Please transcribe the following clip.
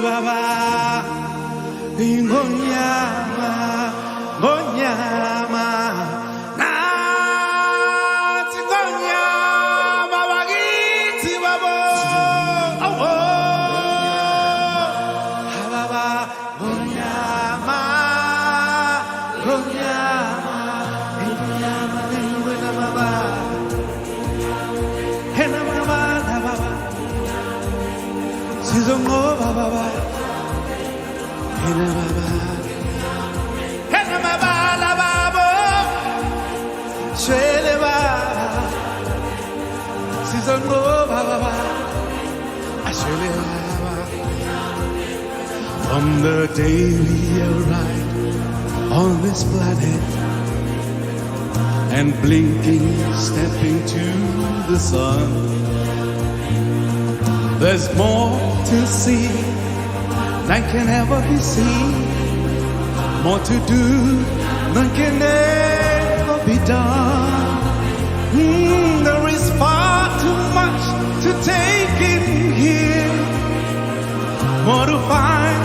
Baba, Ingonyama, Gonyama, Nati Gonyama, Bagiti Babo, oh, Baba, Gonyama, Gonyama, Ingonyama, Ingonyama, Henama, Baba, Sizongo, Baba. From the day we arrived on this planet and blinking, stepping to the sun, there's more to see than can ever be seen, more to do than can ever be done. There is far too much to take in here, more to find